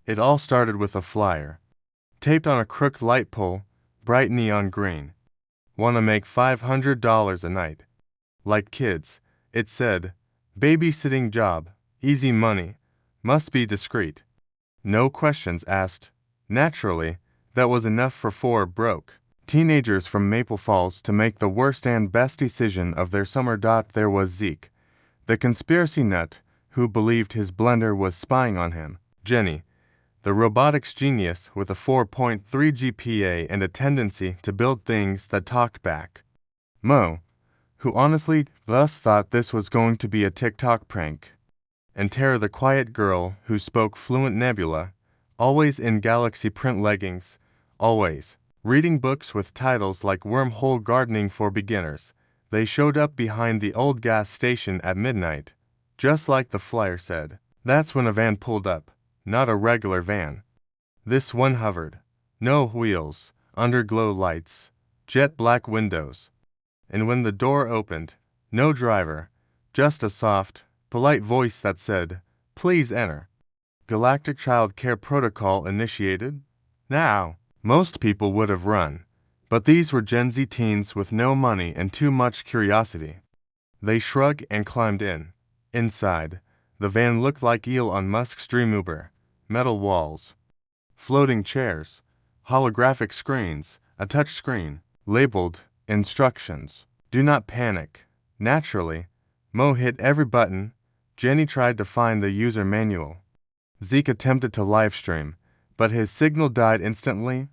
It all started with a flyer, taped on a crooked light pole, bright neon green. "Wanna make $500 a night. Like kids," it said. "Babysitting job, easy money, must be discreet. No questions asked." Naturally, that was enough for four broke teenagers from Maple Falls to make the worst and best decision of their summer. There was Zeke, the conspiracy nut who believed his blender was spying on him. Jenny, the robotics genius with a 4.3 GPA and a tendency to build things that talked back. Mo, who honestly thus thought this was going to be a TikTok prank. And Tara, the quiet girl who spoke fluent Nebula, always in galaxy print leggings, always reading books with titles like Wormhole Gardening for Beginners. They showed up behind the old gas station at midnight, just like the flyer said. That's when a van pulled up, not a regular van. This one hovered. No wheels, underglow lights, jet black windows. And when the door opened, no driver, just a soft, polite voice that said, "Please enter. Galactic Child Care Protocol initiated." Now, most people would have run, but these were Gen Z teens with no money and too much curiosity. They shrugged and climbed in. Inside, the van looked like Elon Musk's dream Uber. Metal walls, floating chairs, holographic screens, a touch screen, labeled instructions. "Do not panic." Naturally, Mo hit every button. Jenny tried to find the user manual. Zeke attempted to livestream, but his signal died instantly.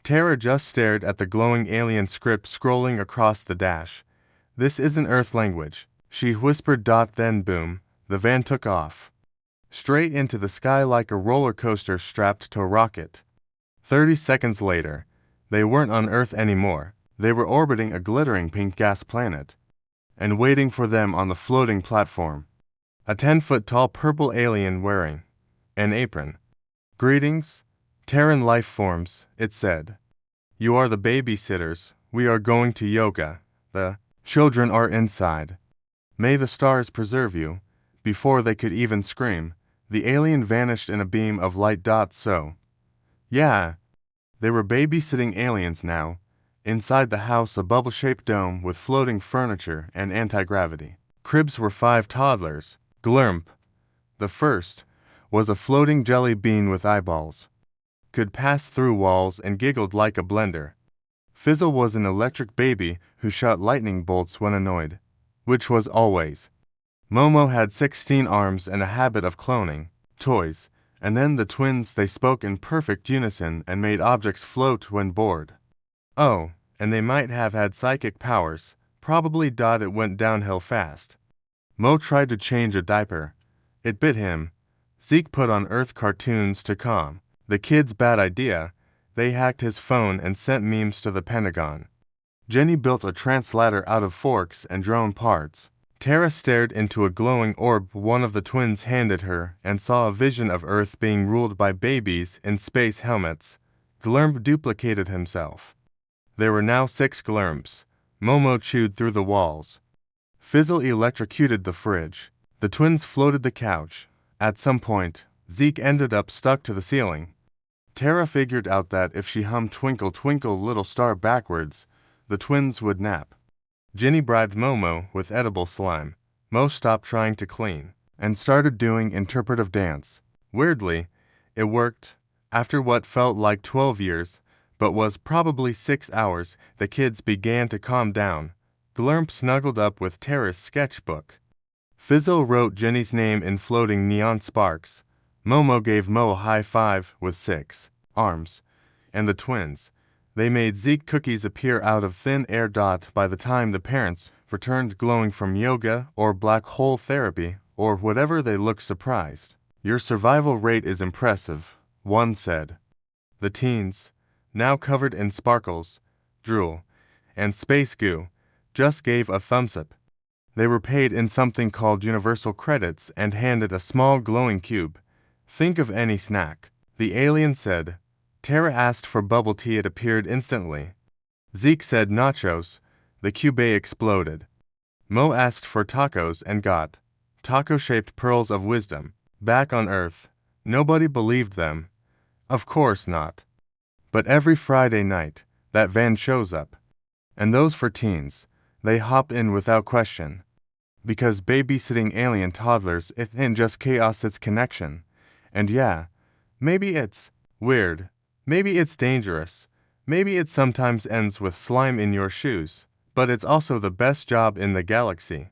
Tara just stared at the glowing alien script scrolling across the dash. "This isn't Earth language," she whispered. Then boom, the van took off. Straight into the sky like a roller coaster strapped to a rocket. 30 seconds later, they weren't on Earth anymore. They were orbiting a glittering pink gas planet. And waiting for them on the floating platform, a 10-foot-tall purple alien wearing an apron. "Greetings, Terran life forms," it said. "You are the babysitters. We are going to yoga. The children are inside. May the stars preserve you." Before they could even scream, the alien vanished in a beam of light. So, yeah, they were babysitting aliens now. Inside the house, a bubble-shaped dome with floating furniture and anti-gravity. Cribs were 5 toddlers. Glurmp, the first, was a floating jelly bean with eyeballs. Could pass through walls and giggled like a blender. Fizzle was an electric baby who shot lightning bolts when annoyed, which was always. Momo had 16 arms and a habit of cloning toys, and then the twins. They spoke in perfect unison and made objects float when bored. Oh, and they might have had psychic powers, probably. It went downhill fast. Mo tried to change a diaper. It bit him. Zeke put on Earth cartoons to calm the kid's bad idea. They hacked his phone and sent memes to the Pentagon. Jenny built a translator out of forks and drone parts. Tara stared into a glowing orb one of the twins handed her and saw a vision of Earth being ruled by babies in space helmets. Glurmp duplicated himself. There were now 6 Glurmps. Momo chewed through the walls. Fizzle electrocuted the fridge. The twins floated the couch. At some point, Zeke ended up stuck to the ceiling. Tara figured out that if she hummed "Twinkle Twinkle Little Star" backwards, the twins would nap. Jenny bribed Momo with edible slime. Mo stopped trying to clean and started doing interpretive dance. Weirdly, it worked. After what felt like 12 years, but was probably 6 hours, the kids began to calm down. Glurmp snuggled up with Tara's sketchbook. Fizzle wrote Jenny's name in floating neon sparks. Momo gave Mo a high five with 6 arms. And the twins, they made Zeke cookies appear out of thin air. By the time the parents returned glowing from yoga or black hole therapy or whatever, they looked surprised. "Your survival rate is impressive," one said. The teens, now covered in sparkles, drool, and space goo, just gave a thumbs up. They were paid in something called universal credits and handed a small glowing cube. "Think of any snack," the alien said. Tara asked for bubble tea. It appeared instantly. Zeke said nachos. The cube exploded. Mo asked for tacos and got taco-shaped pearls of wisdom. Back on Earth, Nobody believed them. Of course not. But every Friday night, that van shows up. And those for teens, they hop in without question. Because babysitting alien toddlers isn't just chaos, it's connection. And yeah, maybe it's weird. Maybe it's dangerous. Maybe it sometimes ends with slime in your shoes. But it's also the best job in the galaxy.